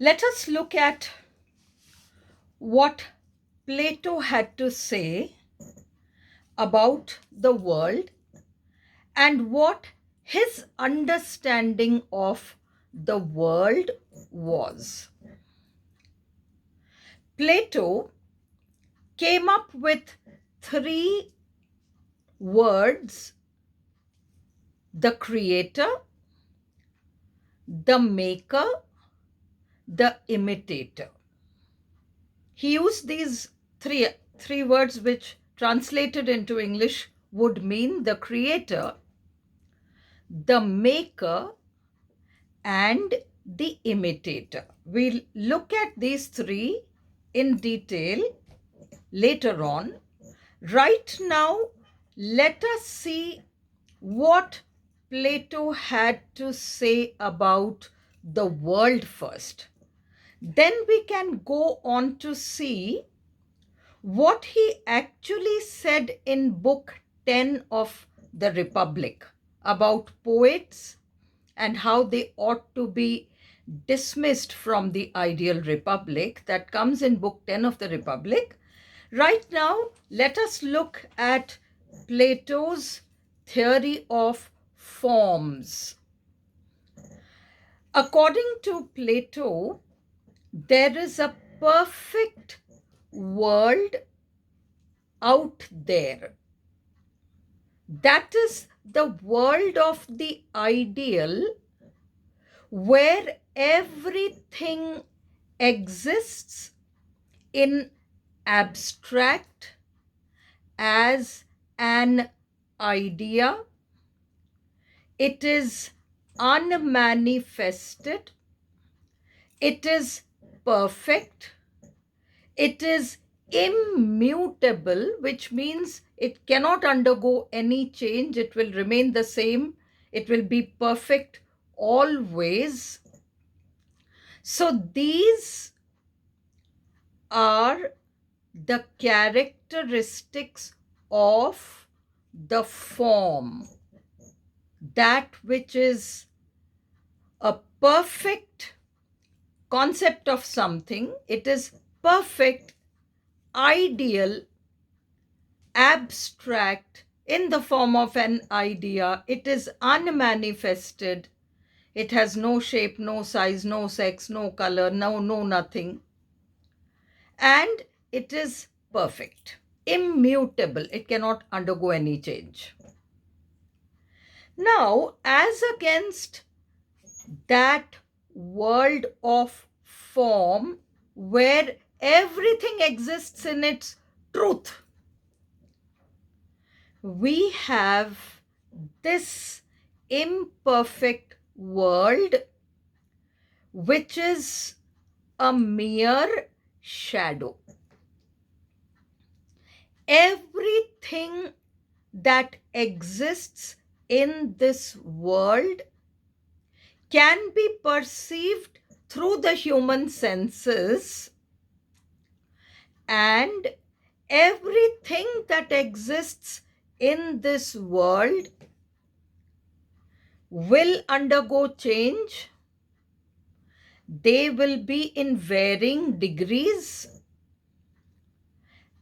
Let us look at what Plato had to say about the world and what his understanding of the world was. Plato came up with three words: the creator, the maker, the imitator. He used these three words, which translated into English would mean the creator, the maker, and the imitator. We'll look at these three in detail later on. Right now, let us see what Plato had to say about the world first. Then we can go on to see what he actually said in Book 10 of the Republic about poets and how they ought to be dismissed from the ideal republic. That comes in Book 10 of the Republic. Right now, let us look at Plato's theory of forms. According to Plato, there is a perfect world out there. That is the world of the ideal, where everything exists in abstract as an idea. It is unmanifested. It is perfect. It is immutable, which means it cannot undergo any change. It will remain the same. It will be perfect always. So these are the characteristics of the form, that which is a perfect concept of something. It is perfect, ideal, abstract, in the form of an idea. It is unmanifested. It has no shape, no size, no sex, no color, no nothing. And it is perfect, immutable. It cannot undergo any change. Now, as against that world of form where everything exists in its truth, we have this imperfect world, which is a mere shadow. Everything that exists in this world can be perceived through the human senses, and everything that exists in this world will undergo change. They will be in varying degrees,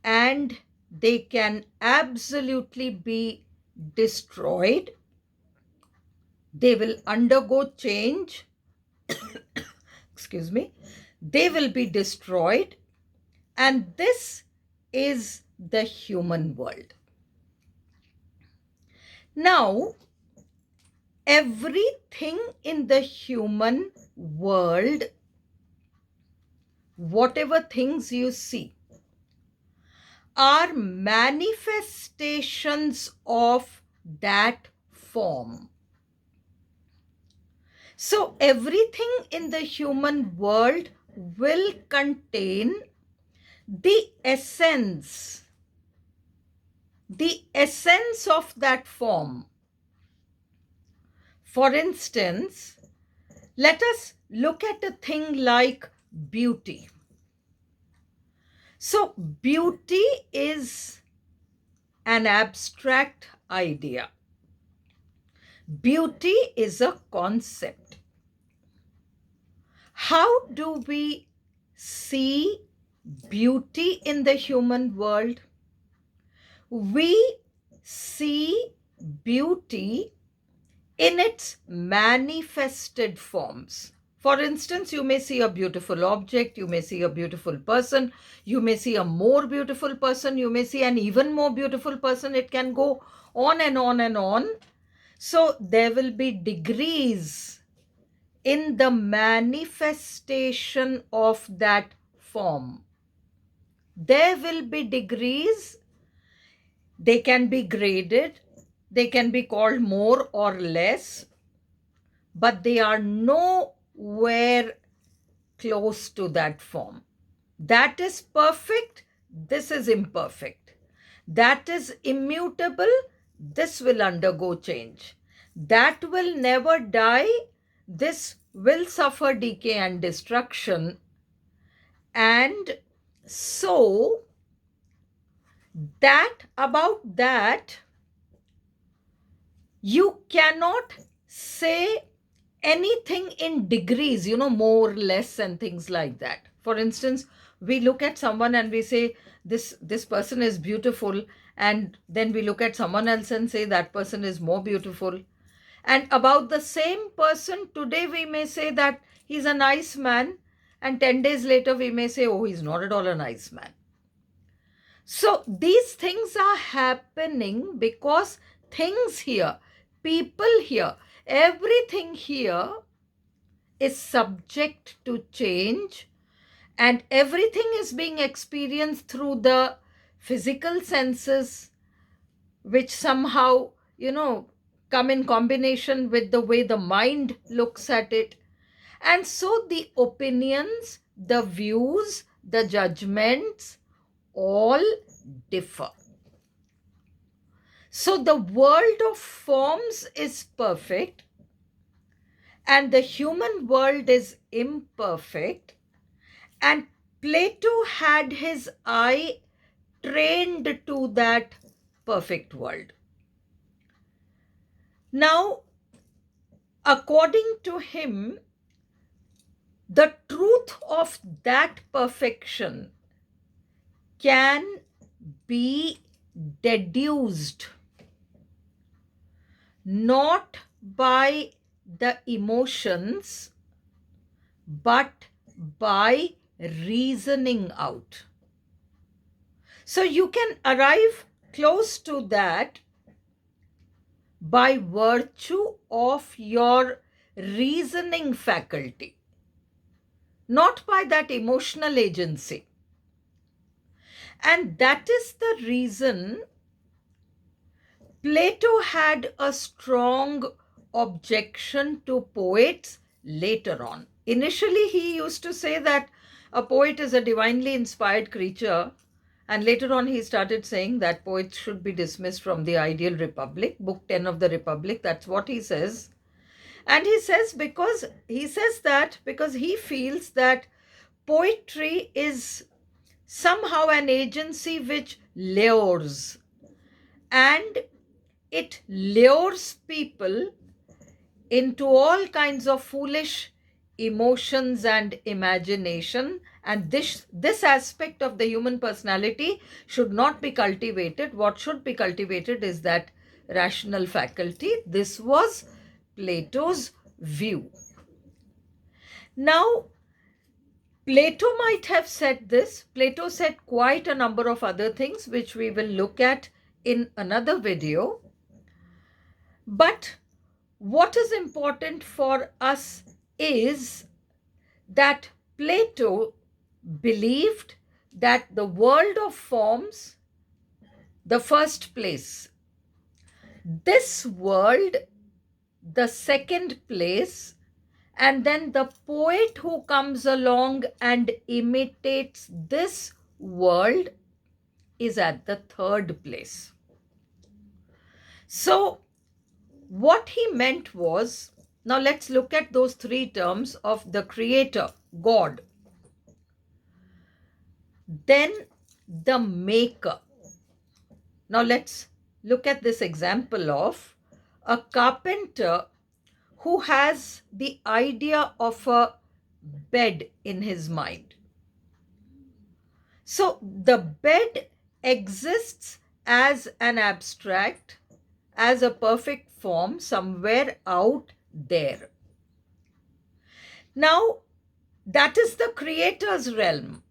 and they can absolutely be destroyed. They will undergo change. Excuse me. They will be destroyed. And this is the human world. Now, everything in the human world, whatever things you see, are manifestations of that form. So everything in the human world will contain the essence of that form. For instance, let us look at a thing like beauty. So beauty is an abstract idea. Beauty is a concept. How do we see beauty in the human world? We see beauty in its manifested forms. For instance, you may see a beautiful object, you may see a beautiful person, you may see a more beautiful person, you may see an even more beautiful person. It can go on and on and on. So there will be degrees in the manifestation of that form. There will be degrees. They can be graded, they can be called more or less, but they are nowhere close to that form. That is perfect, this is imperfect. That is immutable, this will undergo change. That will never die, this will suffer decay and destruction. And so, about that, you cannot say anything in degrees, more, less, and things like that. For instance, we look at someone and we say, this person is beautiful, and then we look at someone else and say that person is more beautiful. And about the same person, today we may say that he's a nice man, and 10 days later we may say, oh, he's not at all a nice man. So these things are happening because things here, people here, everything here is subject to change, and everything is being experienced through the physical senses, which somehow, come in combination with the way the mind looks at it. And so the opinions, the views, the judgments all differ. So the world of forms is perfect and the human world is imperfect. And Plato had his eye trained to that perfect world. Now, according to him, the truth of that perfection can be deduced not by the emotions but by reasoning out. So you can arrive close to that by virtue of your reasoning faculty, not by that emotional agency. And that is the reason Plato had a strong objection to poets later on. Initially, he used to say that a poet is a divinely inspired creature, and later on, he started saying that poets should be dismissed from the ideal republic, Book 10 of the Republic. That's what he says. And he says that because he feels that poetry is somehow an agency which lures, and it lures people into all kinds of foolish emotions and imagination, and this aspect of the human personality should not be cultivated. What should be cultivated is that rational faculty. This was Plato's view. Now, Plato might have said this. Plato said quite a number of other things which we will look at in another video. But what is important for us is that Plato believed that the world of forms, the first place, this world, the second place, and then the poet who comes along and imitates this world is at the third place. So what he meant was, now let's look at those three terms of the creator, God, then the maker. Now let's look at this example of a carpenter who has the idea of a bed in his mind. So the bed exists as an abstract, as a perfect form somewhere out there. Now, that is the creator's realm.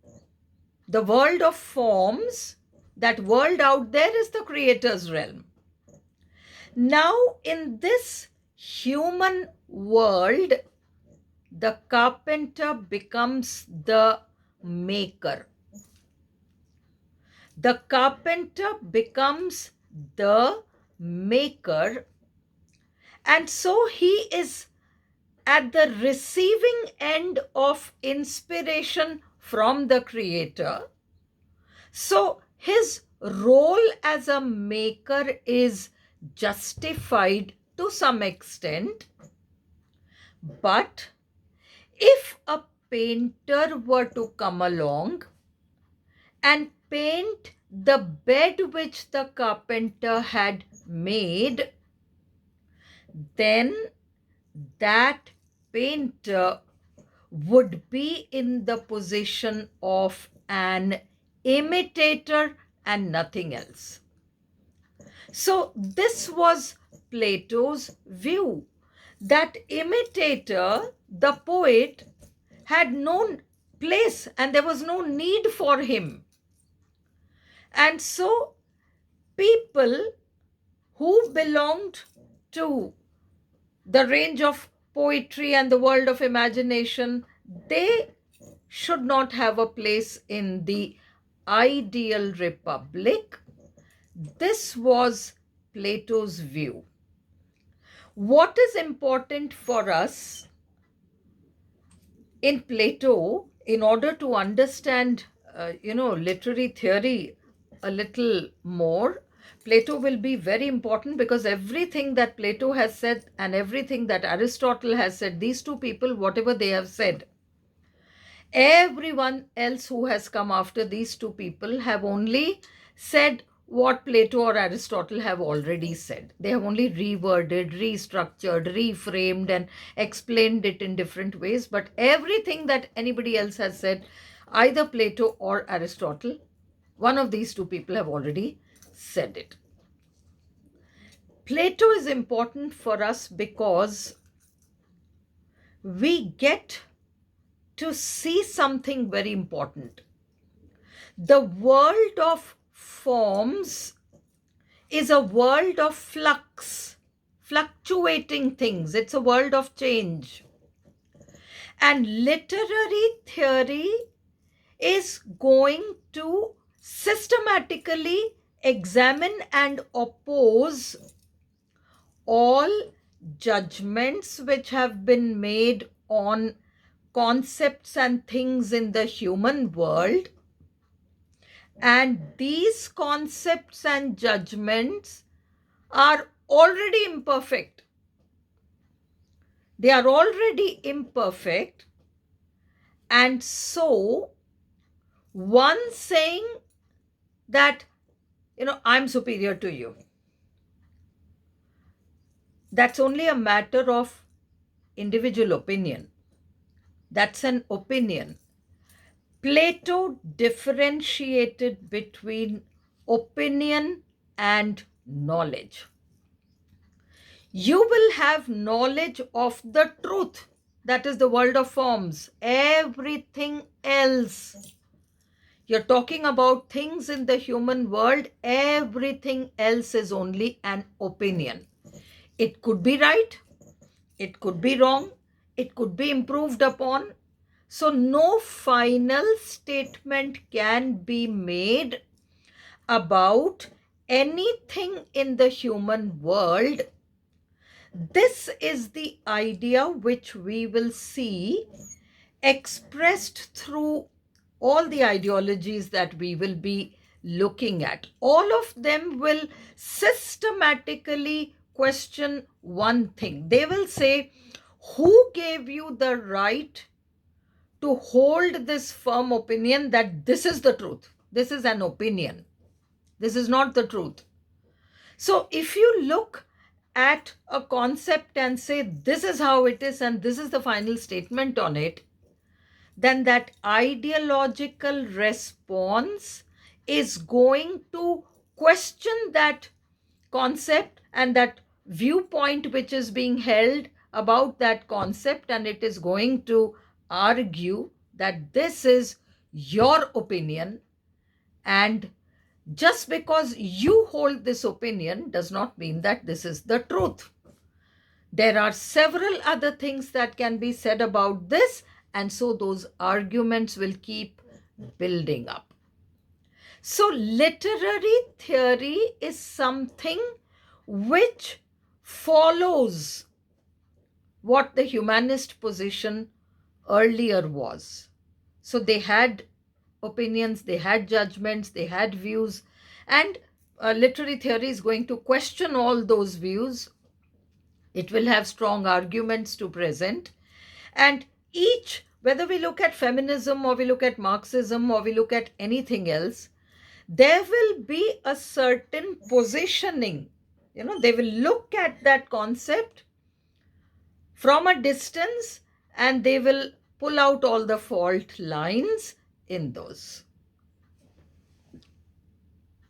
The world of forms, that world out there is the creator's realm. Now, in this human world, the carpenter becomes the maker. The carpenter becomes the maker, and so he is at the receiving end of inspiration from the creator. So his role as a maker is justified to some extent. But if a painter were to come along and paint the bed which the carpenter had made, then that painter would be in the position of an imitator and nothing else. So this was Plato's view, that imitator, the poet, had no place and there was no need for him. And so people who belonged to the range of poetry and the world of imagination, they should not have a place in the ideal republic. This was Plato's view. What is important for us in Plato, in order to understand, literary theory a little more, Plato will be very important, because everything that Plato has said and everything that Aristotle has said, these two people, whatever they have said, everyone else who has come after these two people have only said what Plato or Aristotle have already said. They have only reworded, restructured, reframed, and explained it in different ways. But everything that anybody else has said, either Plato or Aristotle, one of these two people have already said it. Plato is important for us because we get to see something very important. The world of forms is a world of flux, fluctuating things. It's a world of change. And literary theory is going to systematically examine and oppose all judgments which have been made on concepts and things in the human world. And these concepts and judgments are already imperfect. They are already imperfect. And so, one saying that, I'm superior to you, that's only a matter of individual opinion. That's an opinion. Plato differentiated between opinion and knowledge. You will have knowledge of the truth, that is the world of forms. Everything else, you're talking about things in the human world, everything else is only an opinion. It could be right, it could be wrong, it could be improved upon. So no final statement can be made about anything in the human world. This is the idea which we will see expressed through all the ideologies that we will be looking at. All of them will systematically question one thing. They will say, who gave you the right to hold this firm opinion that this is the truth? This is an opinion. This is not the truth. So if you look at a concept and say, this is how it is and this is the final statement on it, then that ideological response is going to question that concept and that viewpoint which is being held about that concept, and it is going to argue that this is your opinion, and just because you hold this opinion does not mean that this is the truth. There are several other things that can be said about this, and so those arguments will keep building up. So, literary theory is something which follows what the humanist position earlier was. So, they had opinions, they had judgments, they had views, and literary theory is going to question all those views. It will have strong arguments to present. And each, whether we look at feminism or we look at Marxism or we look at anything else, there will be a certain positioning. They will look at that concept from a distance and they will pull out all the fault lines in those.